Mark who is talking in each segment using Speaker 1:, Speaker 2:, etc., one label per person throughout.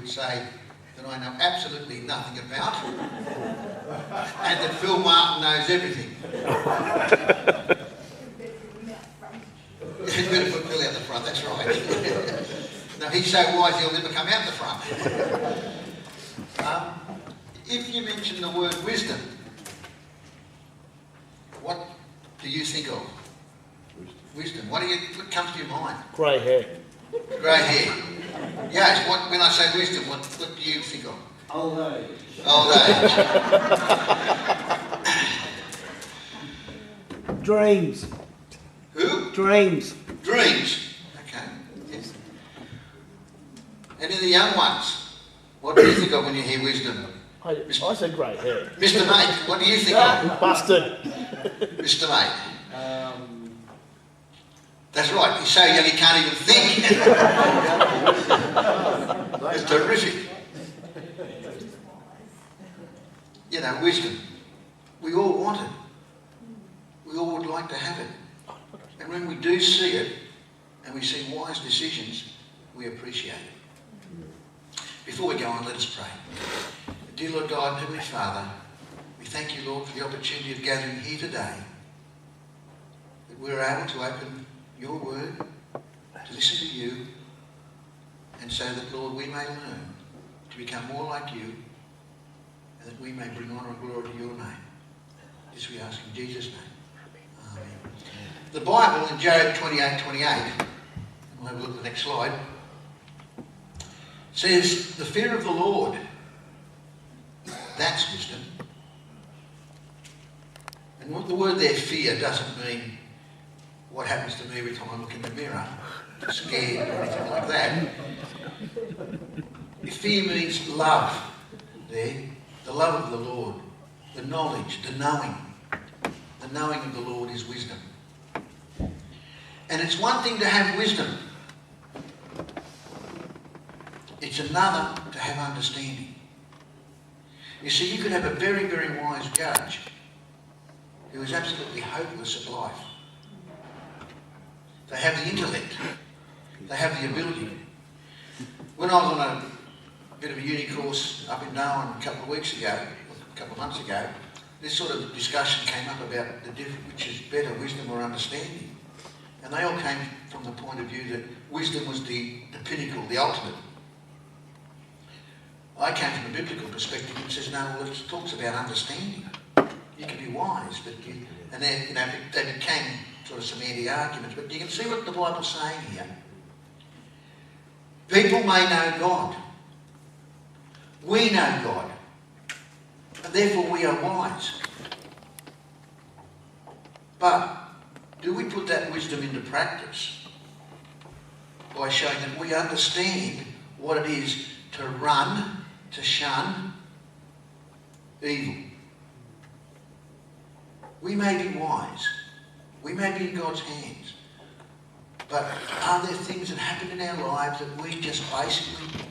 Speaker 1: say that I know absolutely nothing about and that Phil Martin knows everything. He's better put Phil out the front, that's right. No, he's so wise he'll never come out the front. If you mention the word wisdom, what do you think of? Wisdom. What comes to your mind?
Speaker 2: Grey hair.
Speaker 1: Grey hair. Yes, when I say wisdom, what do you think of?
Speaker 3: Old age.
Speaker 1: Old age.
Speaker 2: Dreams.
Speaker 1: Who?
Speaker 2: Dreams.
Speaker 1: Dreams. Okay. Yes. And in the young ones, what do you think of when you hear wisdom?
Speaker 2: I said grey hair.
Speaker 1: Mr. Mate, what do you think of?
Speaker 2: Busted.
Speaker 1: Mr. Mate. That's right, he's so young he can't even think. That's terrific. You know, wisdom. We all want it. We all would like to have it. And when we do see it, and we see wise decisions, we appreciate it. Before we go on, let us pray. Dear Lord God, Heavenly Father, we thank you, Lord, for the opportunity of gathering here today, that we're able to open your word, to listen to you, and so that, Lord, we may learn to become more like you, and that we may bring honour and glory to your name. This we ask in Jesus' name. Amen. The Bible in Job 28:28, we'll have a look at the next slide, says, the fear of the Lord, that's wisdom. And what the word there, fear, doesn't mean what happens to me every time I look in the mirror, scared or anything like that. Fear means love there, the love of the Lord, the knowledge, the knowing. The knowing of the Lord is wisdom. And it's one thing to have wisdom. It's another to have understanding. You see, you could have a very, very wise judge who is absolutely hopeless at life. They have the intellect. They have the ability. When I was on a bit of a uni course up in Darwin a couple of months ago, this sort of discussion came up about the difference, which is better, wisdom or understanding. And they all came from the point of view that wisdom was the pinnacle, the ultimate. I came from a biblical perspective and says, no, well, it talks about understanding. You can be wise, but and then, they became sort of semantic arguments, but you can see what the Bible's saying here. People may know God. We know God. And therefore we are wise. But do we put that wisdom into practice by showing that we understand what it is to run, to shun evil? We may be wise. We may be in God's hands. But are there things that happen in our lives that we just basically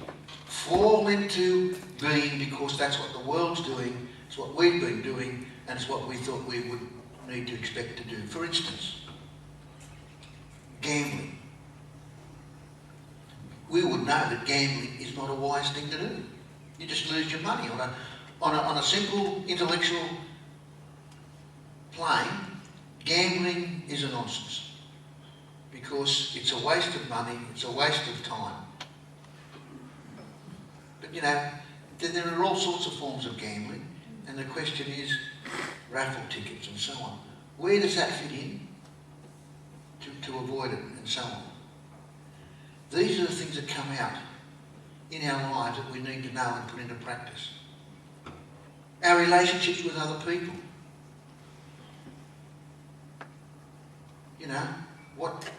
Speaker 1: fall into being because that's what the world's doing, it's what we've been doing, and it's what we thought we would need to expect to do? For instance, gambling. We would know that gambling is not a wise thing to do. You just lose your money on a simple intellectual plane. Gambling is a nonsense because it's a waste of money, it's a waste of time. But there are all sorts of forms of gambling, and the question is raffle tickets and so on. Where does that fit in to avoid it and so on? These are the things that come out in our lives that we need to know and put into practice. Our relationships with other people.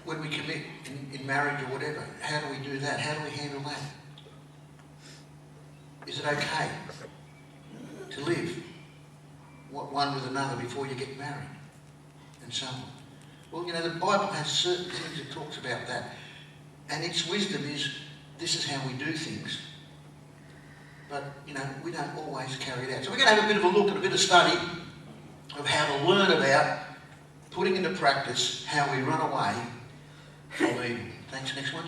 Speaker 1: When we commit in marriage or whatever, how do we do that? How do we handle that? Is it okay to live one with another before you get married? And so on. Well, the Bible has certain things that talks about that. And its wisdom is, this is how we do things. But, we don't always carry it out. So we're going to have a bit of a look and a bit of study of how to learn about putting into practice how we run away from evil. Thanks, next one.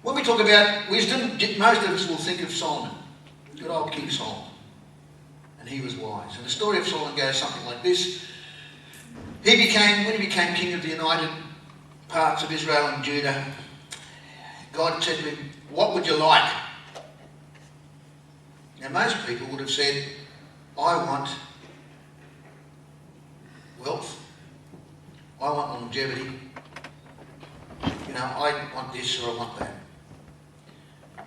Speaker 1: When we talk about wisdom, most of us will think of Solomon, good old King Solomon. And he was wise. And the story of Solomon goes something like this. When he became king of the united parts of Israel and Judah, God said to him, "What would you like?" Now most people would have said, "I want wealth. I want longevity. I want this or I want that."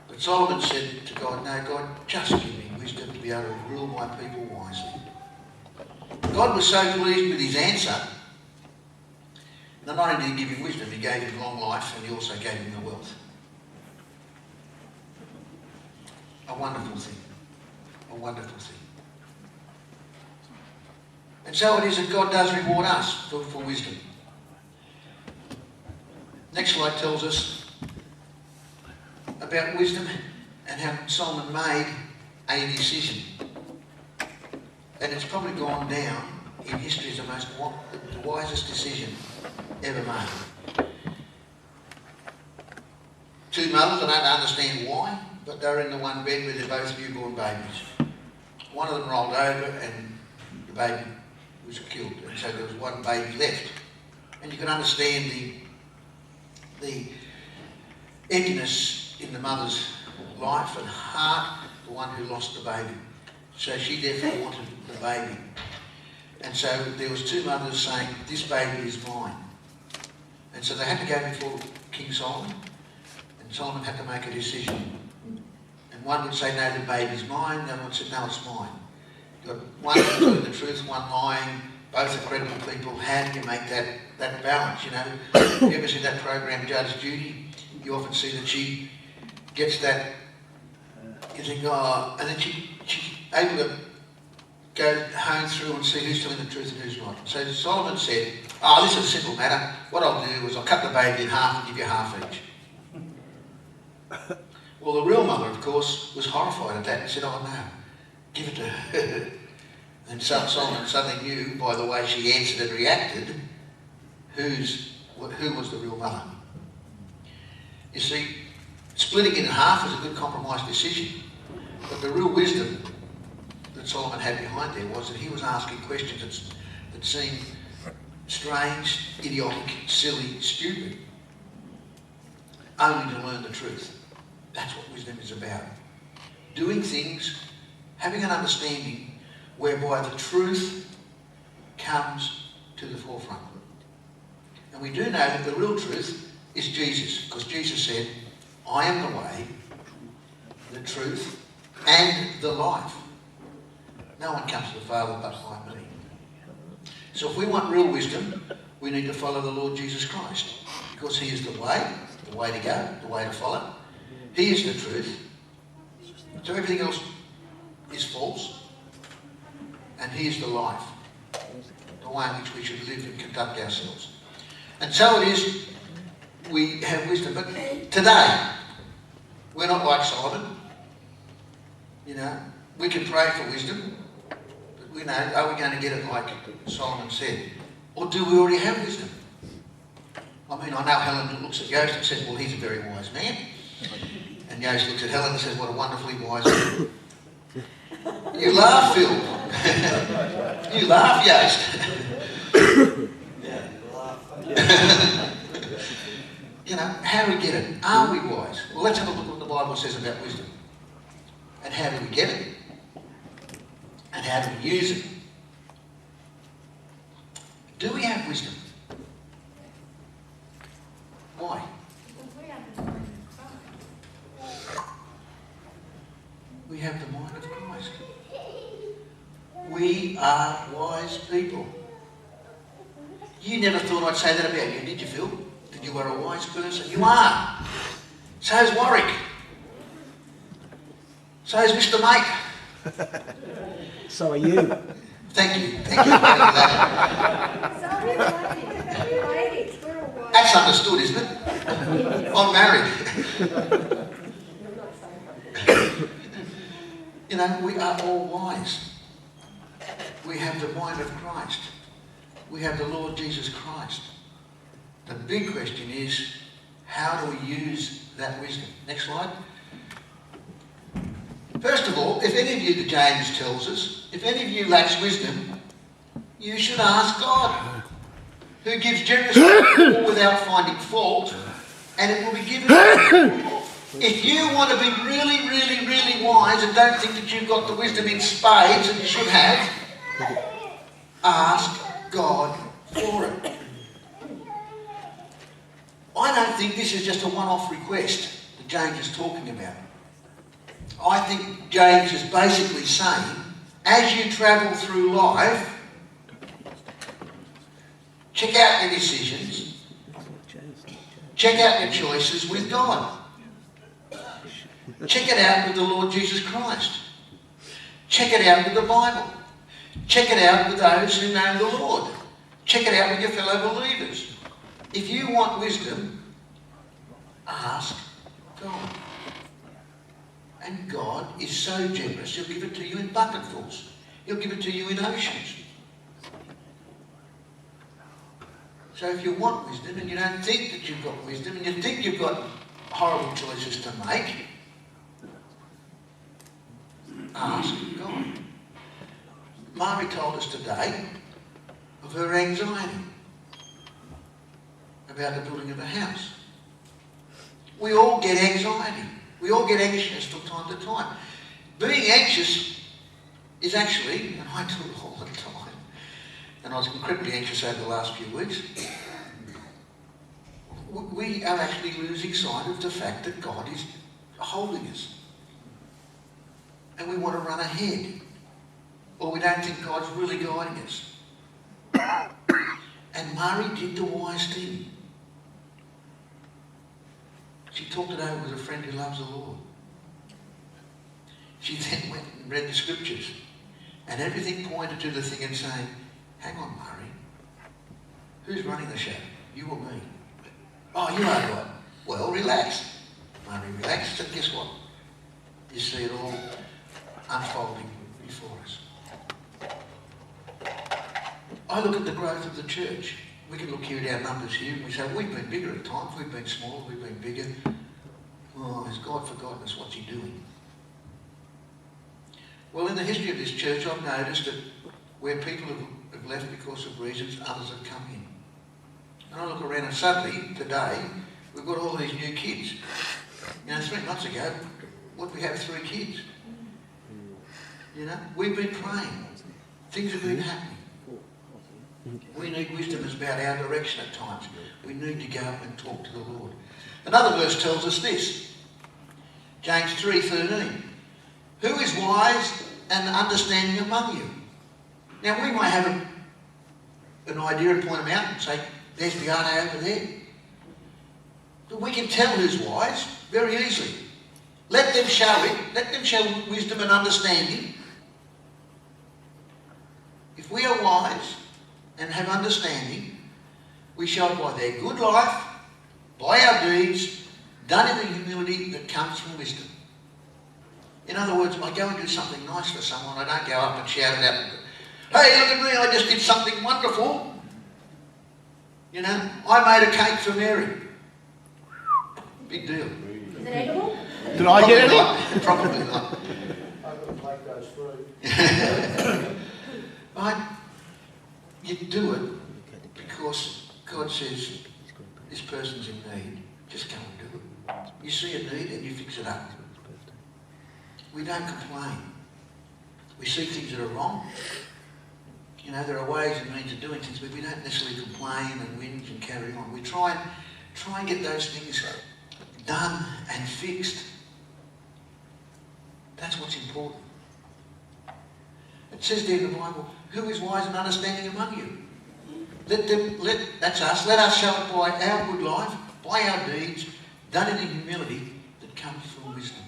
Speaker 1: But Solomon said to God, "No, God, just give me wisdom to be able to rule my people wisely." God was so pleased with his answer that not only did he give him wisdom, he gave him long life and he also gave him the wealth. A wonderful thing. A wonderful thing. And so it is that God does reward us for wisdom. Next slide tells us about wisdom and how Solomon made a decision. And it's probably gone down in history as the wisest decision ever made. Two mothers, I don't understand why, but they were in the one bed with their both newborn babies. One of them rolled over and the baby was killed, and so there was one baby left. And you can understand the emptiness in the mother's life and heart, the one who lost the baby. So she therefore wanted the baby. And so there was two mothers saying, "This baby is mine." And so they had to go before King Solomon, and Solomon had to make a decision. And one would say, "No, the baby's mine." The other one said, "No, it's mine." You've got one telling the truth, one lying, both are credible people. How do you make that balance, Have you ever seen that program, Judge Judy? You often see that she gets that, you think, oh, and then she's able to go home through and see who's telling the truth and who's not. So Solomon said, "This is a simple matter. What I'll do is I'll cut the baby in half and give you half each." Well, the real mother, of course, was horrified at that and said, "Oh no, give it to her." And Solomon suddenly knew, by the way she answered and reacted, who was the real mother. You see, splitting it in half was a good compromise decision, but the real wisdom that Solomon had behind there was that he was asking questions that seemed strange, idiotic, silly, stupid, only to learn the truth. That's what wisdom is about. Doing things, having an understanding whereby the truth comes to the forefront. And we do know that the real truth is Jesus, because Jesus said, "I am the way, the truth, and the life. No one comes to the Father but by me." So if we want real wisdom, we need to follow the Lord Jesus Christ, because he is the way to go, the way to follow. He is the truth. So everything else is false. And he is the life, the way in which we should live and conduct ourselves. And so it is we have wisdom. But today, we're not like Solomon. We can pray for wisdom, but we know, are we going to get it like Solomon said? Or do we already have wisdom? I know Helen looks at Yost and says, "Well, he's a very wise man." And Yost looks at Helen and says, "What a wonderfully wise man." You laugh, Phil. You laugh, Yost. How do we get it? Are we wise? Well, let's have a look at what the Bible says about wisdom. And how do we get it? And how do we use it? Do we have wisdom? Why? We have the mind of Christ. We are wise people. You never thought I'd say that about you, did you, Phil? That you were a wise person? You are. So is Warwick. So is Mr. Mate.
Speaker 2: So are you.
Speaker 1: Thank you for that. That's understood, isn't it? I'm married. We are all wise. We have the mind of Christ. We have the Lord Jesus Christ. The big question is, how do we use that wisdom. Next slide. First of all, if any of you, the James tells us, if any of you lacks wisdom, you should ask God, who gives generously without finding fault, and it will be given to you. If you want to be really, really, really wise and don't think that you've got the wisdom in spades and you should have, ask God for it. I don't think this is just a one-off request that James is talking about. I think James is basically saying, as you travel through life, check out your decisions, check out your choices with God. Check it out with the Lord Jesus Christ. Check it out with the Bible. Check it out with those who know the Lord. Check it out with your fellow believers. If you want wisdom, ask God. And God is so generous, He'll give it to you in bucketfuls. He'll give it to you in oceans. So if you want wisdom and you don't think that you've got wisdom and you think you've got horrible choices to make, ask God. Mari told us today of her anxiety about the building of a house. We all get anxiety. We all get anxious from time to time. Being anxious is actually, and I do it all the time, and I was incredibly anxious over the last few weeks, we are actually losing sight of the fact that God is holding us. And we want to run ahead. Or we don't think God's really guiding us. And Mari did the wise thing. She talked it over with a friend who loves the Lord. She then went and read the scriptures. And everything pointed to the thing and saying, hang on, Mari. Who's running the show? You or me? Oh, you are right. Well, relax. Mari relaxed, and guess what? You see it all unfolding before us. I look at the growth of the church. We can look here at our numbers here and we say, we've been bigger at times, we've been smaller, we've been bigger. Oh, has God forgotten us? What's He doing? Well, in the history of this church, I've noticed that where people have left because of reasons, others have come in. And I look around and suddenly, today, we've got all these new kids. 3 months ago, what did we have? 3 kids. We've been praying. Things have been happening. We need wisdom as about our direction at times. We need to go and talk to the Lord. Another verse tells us this. James 3:13. Who is wise and understanding among you? Now we might have an idea and point them out and say, there's Beata over there. But we can tell who's wise very easily. Let them show it. Let them show wisdom and understanding. If we are wise and have understanding, we show it by their good life, by our deeds, done in the humility that comes from wisdom. In other words, I go and do something nice for someone, I don't go up and shout it out, hey, look at me, I just did something wonderful. I made a cake for Mary. Big deal.
Speaker 3: Is it edible?
Speaker 2: Did I get any?
Speaker 1: Probably not.
Speaker 4: I've got to take those through.
Speaker 1: Right? You do it because God says this person's in need. Just go and do it. You see a need and you fix it up. We don't complain. We see things that are wrong. There are ways and means of doing things, but we don't necessarily complain and whinge and carry on. We try and get those things done and fixed. That's what's important. It says there in the Bible, who is wise and understanding among you? That's us. Let us show it by our good life, by our deeds, done in the humility that comes from wisdom.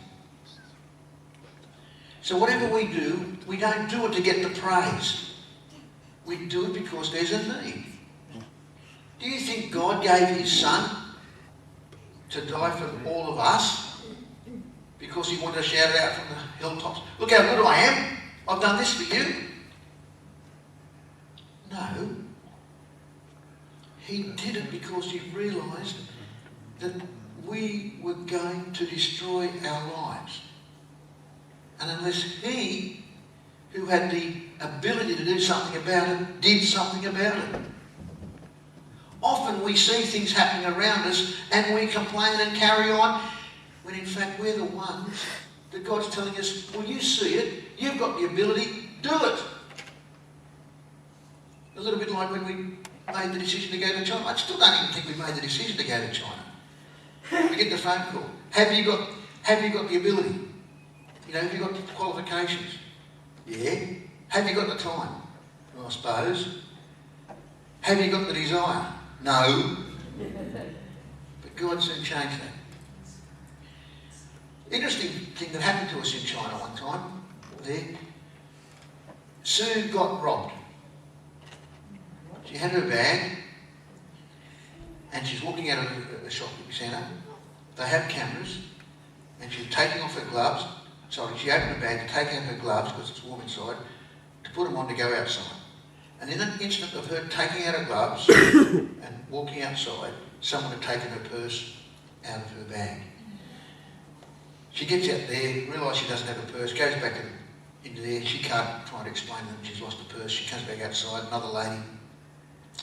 Speaker 1: So whatever we do, we don't do it to get the praise. We do it because there's a need. Do you think God gave His Son to die for all of us because He wanted to shout it out from the hilltops? Look how good I am. I've done this for you. No. He did it because He realised that we were going to destroy our lives. And unless he, who had the ability to do something about it, did something about it. Often we see things happening around us and we complain and carry on, when in fact we're the ones that God's telling us, well, you see it, you've got the ability, do it. A little bit like when we made the decision to go to China. I still don't even think we made the decision to go to China. We get the phone call. Have you got the ability? You know, have you got the qualifications? Yeah. Have you got the time? Well, I suppose. Have you got the desire? No. But God soon changed that. Interesting thing that happened to us in China one time. There. Sue got robbed. She had her bag and she's walking out of a shopping centre. They have cameras and she's taking off her gloves. Sorry, she opened her bag to take out her gloves because it's warm inside, to put them on to go outside. And in an instant of her taking out her gloves and walking outside, someone had taken her purse out of her bag. She gets out there, realises she doesn't have a purse, goes back into there. She can't try to explain to them she's lost a purse. She comes back outside, another lady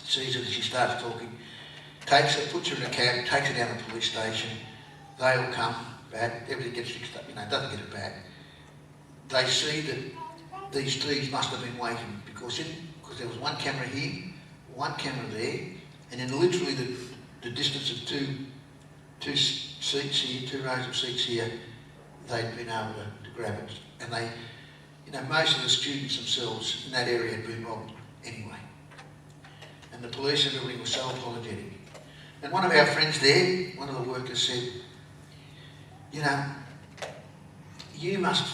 Speaker 1: sees her, she starts talking, takes her, puts her in a cab, takes her down to the police station. They all come back, everything gets fixed up, doesn't get it back. They see that these thieves must have been waiting because there was one camera here, one camera there, and in literally the distance of two seats here, 2 rows of seats here, they'd been able to grab it. And they, most of the students themselves in that area had been robbed anyway. And the police and everybody were so apologetic. And one of our friends there, one of the workers said, you must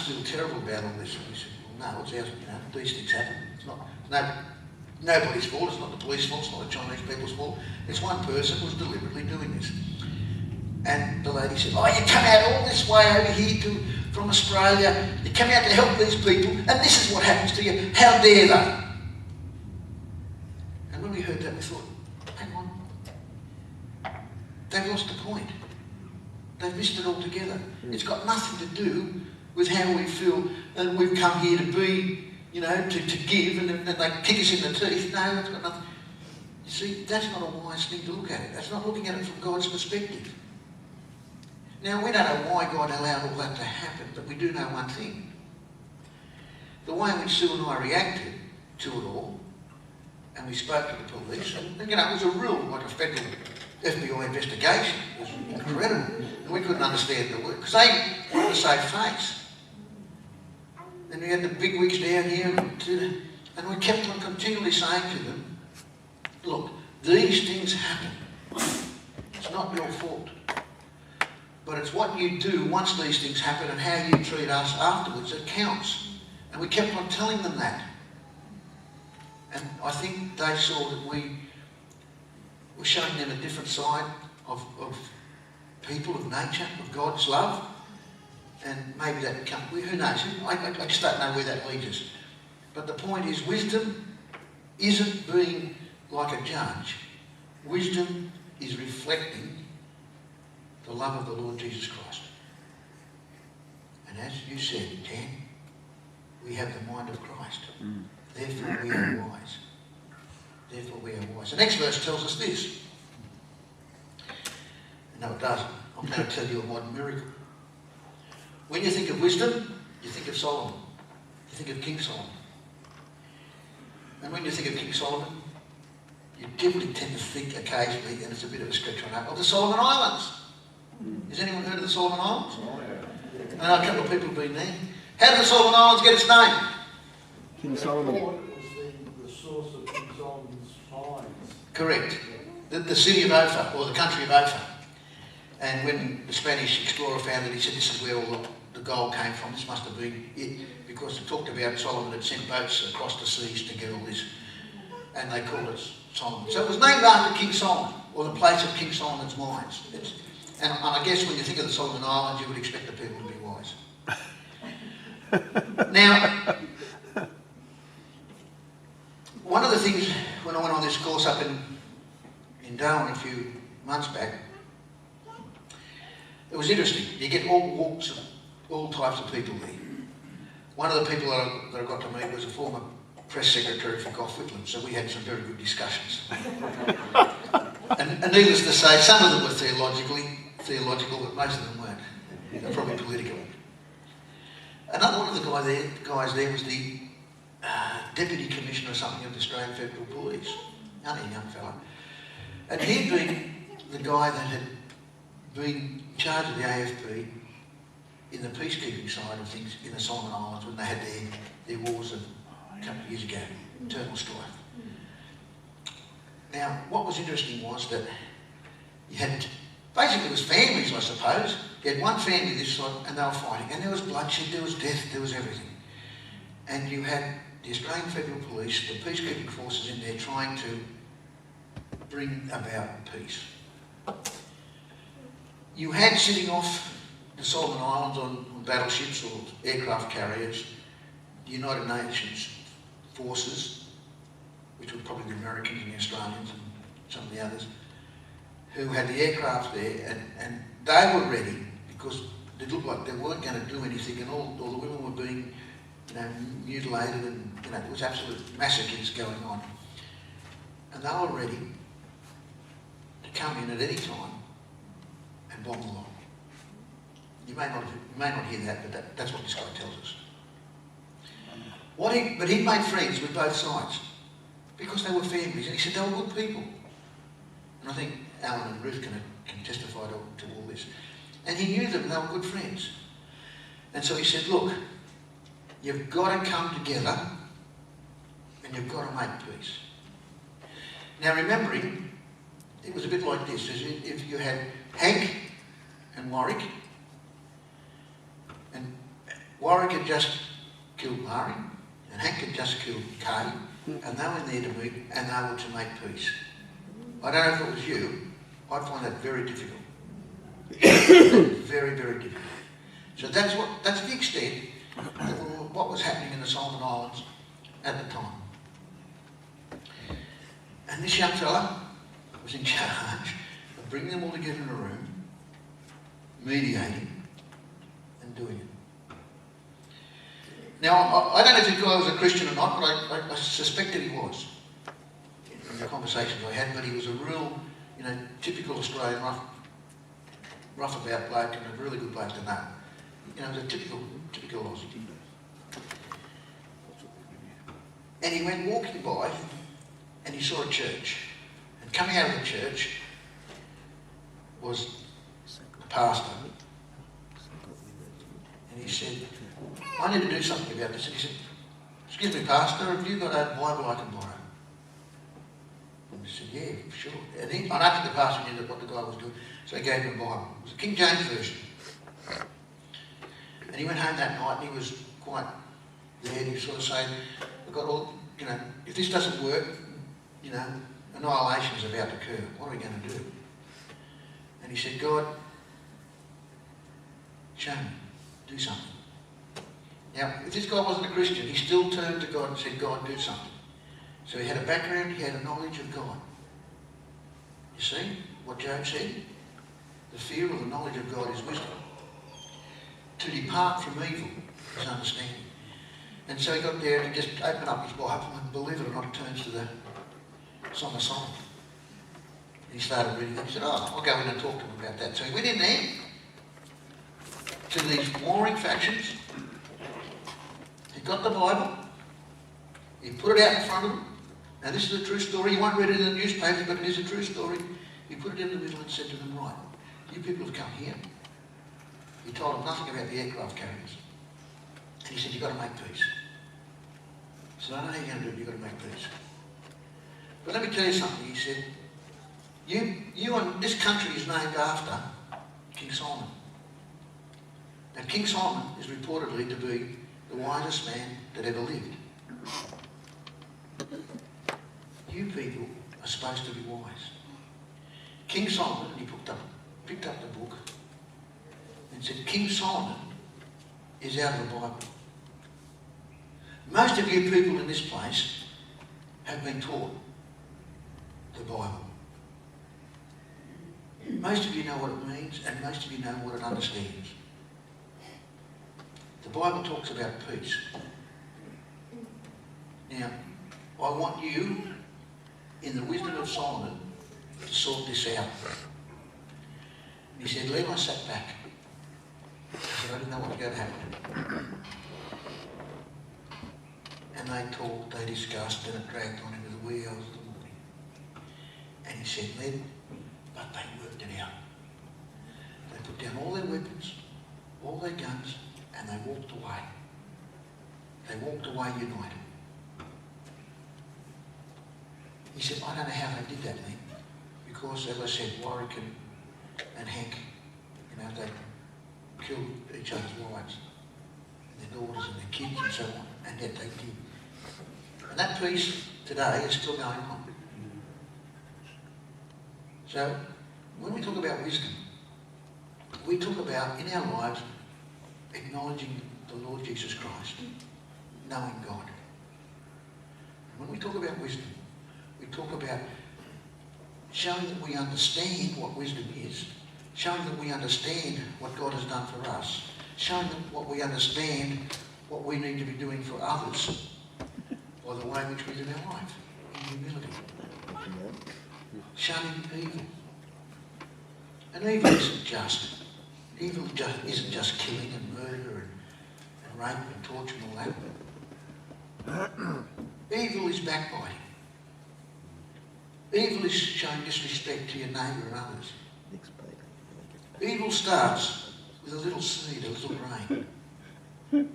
Speaker 1: feel terrible about all this. And we said, well, no, it's ours, these things happen. It's not, nobody's fault, it's not the police's fault, it's not the Chinese people's fault. It's one person who's deliberately doing this. And the lady said, oh, you come out all this way over here from Australia, you come out to help these people, and this is what happens to you. How dare they? And when we heard that, we thought, hang on, they've lost the point. They've missed it altogether. It's got nothing to do with how we feel, and we've come here to be, to give, and then they kick us in the teeth. No, that's got nothing. You see, that's not a wise thing to look at it. That's not looking at it from God's perspective. Now, we don't know why God allowed all that to happen, but we do know one thing. The way in which Sue and I reacted to it all, and we spoke to the police, and it was a like a federal FBI investigation. It was incredible. And we couldn't understand the word, because they wanted to save face. And we had the big wigs down here, and we kept on continually saying to them, look, these things happen. It's not your fault. But it's what you do once these things happen and how you treat us afterwards that counts. And we kept on telling them that. And I think they saw that we were showing them a different side of people, of nature, of God's love. And maybe that becomes, who knows? I just don't know where that leads us. But the point is, wisdom isn't being like a judge. Wisdom is reflecting the love of the Lord Jesus Christ. And as you said, Dan, we have the mind of Christ. Therefore we are wise. Therefore we are wise. The next verse tells us this. No, it doesn't. I'm going to tell you a modern miracle. When you think of wisdom, you think of Solomon. You think of King Solomon. And when you think of King Solomon, you typically tend to think occasionally, and it's a bit of a stretch on that, of the Solomon Islands. Has anyone heard of the Solomon Islands?
Speaker 4: Oh, yeah.
Speaker 1: I know a couple of people have been there. How did the Solomon Islands get its name?
Speaker 2: King Solomon.
Speaker 4: It was the source of King Solomon's finds.
Speaker 1: Correct. The city of Ophir, or the country of Ophir. And when the Spanish explorer found it, he said this is where all the gold came from. This must have been it, because it talked about Solomon had sent boats across the seas to get all this. And they called it Solomon. So it was named after King Solomon, or the place of King Solomon's mines. And I guess when you think of the Solomon Islands, you would expect the people to be wise. Now, one of the things when I went on this course up in Darwin a few months back, types of people there. One of the people that I got to meet was a former press secretary for Gough Whitlam, so we had some very good discussions. and needless to say, some of them were theological, but most of them weren't. They're probably political. Another one of the guys there was the Deputy Commissioner or something of the Australian Federal Police, only a young fella. And he'd been the guy that had been in charge of the AFP in the peacekeeping side of things in the Solomon Islands when they had their wars a couple of years ago, internal strife. Now, what was interesting was that you had, basically it was families, I suppose. You had one family this side and they were fighting, and there was bloodshed, there was death, there was everything. And you had the Australian Federal Police, the peacekeeping forces in there trying to bring about peace. You had sitting off the Solomon Islands on battleships or aircraft carriers, the United Nations forces, which were probably the Americans and the Australians and some of the others, who had the aircraft there, and they were ready because it looked like they weren't going to do anything, and all the women were being, mutilated, and there was absolute massacres going on, and they were ready to come in at any time and bomb the lot. You may not hear that, but that's what this guy tells us. But he made friends with both sides because they were families, and he said they were good people. And I think Alan and Ruth can testify to all this. And he knew them, and they were good friends. And so he said, look, you've got to come together and you've got to make peace. Now remembering, it was a bit like this. If you had Hank and Warwick, and Warwick had just killed Murray, and Hank had just killed Kay, and they were there to meet, and they were to make peace. I don't know if it was you, I'd find that very difficult. Very, very difficult. So that's the extent of what was happening in the Solomon Islands at the time. And this young fella was in charge of bringing them all together in a room, mediating and doing it. Now, I don't know if this guy was a Christian or not, but I suspected he was in the conversations I had, but he was a real, typical Australian, rough about bloke, and a really good bloke to know. He was a typical Aussie. And he went walking by and he saw a church. And coming out of the church was a pastor. And he said, I need to do something about this. And he said, excuse me, Pastor, have you got a Bible I can borrow? And he said, yeah, sure. And I don't think the pastor knew what the guy was doing, so he gave him a Bible. It was a King James version. And he went home that night and he was quite there, and he was sort of saying, I've got all, if this doesn't work, annihilation is about to occur. What are we going to do? And he said, God, show me, do something. Now, if this guy wasn't a Christian, he still turned to God and said, God, do something. So he had a background, he had a knowledge of God. You see what Job said? The fear or the knowledge of God is wisdom. To depart from evil is understanding. And so he got there and he just opened up his Bible, and believe it or not, it turns to the Song of Solomon. And he started reading it. He said, I'll go in and talk to him about that. So he went in there to these warring factions. He got the Bible. He put it out in front of them. Now this is a true story. You won't read it in the newspapers, but it is a true story. He put it in the middle and said to them, right, you people have come here. He told them nothing about the aircraft carriers. And he said, you've got to make peace. So I don't know how you're going to do it, you've got to make peace. But let me tell you something, he said, you and this country is named after King Solomon. Now King Solomon is reportedly to be the wisest man that ever lived. You people are supposed to be wise. King Solomon, and he picked up the book and said, King Solomon is out of the Bible. Most of you people in this place have been taught the Bible. Most of you know what it means, and most of you know what it understands. Bible talks about peace. Now, I want you, in the wisdom of Solomon, to sort this out. And he said, Len, I sat back. I said, I didn't know what was going to happen. And they talked, they discussed, and it dragged on into the wee hours of the morning. And he said, Len, but they worked it out. They put down all their weapons, all their guns, and they walked away. They walked away united. He said, I don't know how they did that, Len, because, as I said, Warwick and Hank, you know, they killed each other's wives, and their daughters and their kids and so on, and yet they did. And that peace today is still going on. So, when we talk about wisdom, we talk about, in our lives, acknowledging the Lord Jesus Christ, knowing God. And when we talk about wisdom, we talk about showing that we understand what wisdom is, showing that we understand what God has done for us, showing that what we understand what we need to be doing for others by the way in which we live our life, in humility. Shunning evil. And evil isn't just. Evil isn't just killing and murder and rape and torture and all that. Evil is backbiting. Evil is showing disrespect to your neighbour and others. Evil starts with a little seed, a little grain. And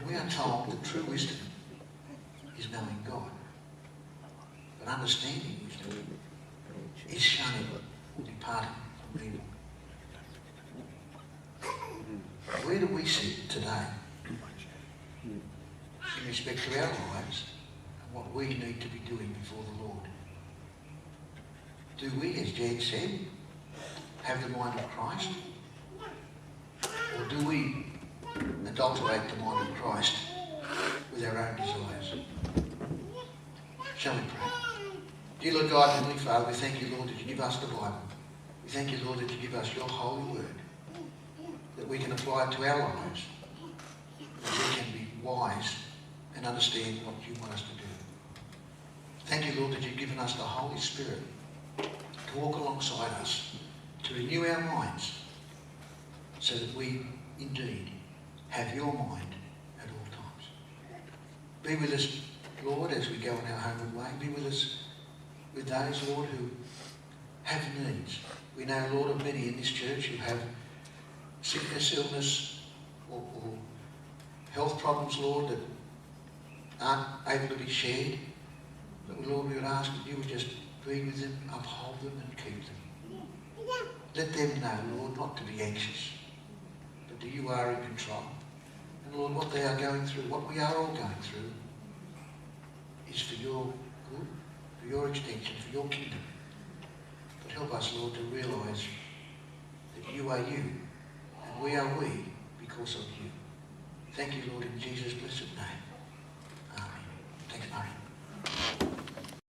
Speaker 1: we are told that true wisdom is knowing God. But understanding wisdom is shunning or departing from evil. Where do we sit today in respect to our lives and what we need to be doing before the Lord? Do we, as Jan said, have the mind of Christ? Or do we adulterate the mind of Christ with our own desires? Shall we pray? Dear Lord God, Heavenly Father, we thank you, Lord, that you give us the Bible. We thank you, Lord, that you give us your holy word, that we can apply it to our lives, that we can be wise and understand what you want us to do. Thank you, Lord, that you've given us the Holy Spirit to walk alongside us, to renew our minds, so that we indeed have your mind at all times. Be with us, Lord, as we go on our homeward way. Be with us with those, Lord, who have needs. We know, Lord, of many in this church who have sickness, illness, or health problems, Lord, that aren't able to be shared. But Lord, we would ask that you would just be with them, uphold them and keep them. Let them know, Lord, not to be anxious, but that you are in control. And Lord, what they are going through, what we are all going through, is for your good, for your extension, for your kingdom. But help us, Lord, to realise that you are you, and we are we because of you. Thank you, Lord, in Jesus' blessed name.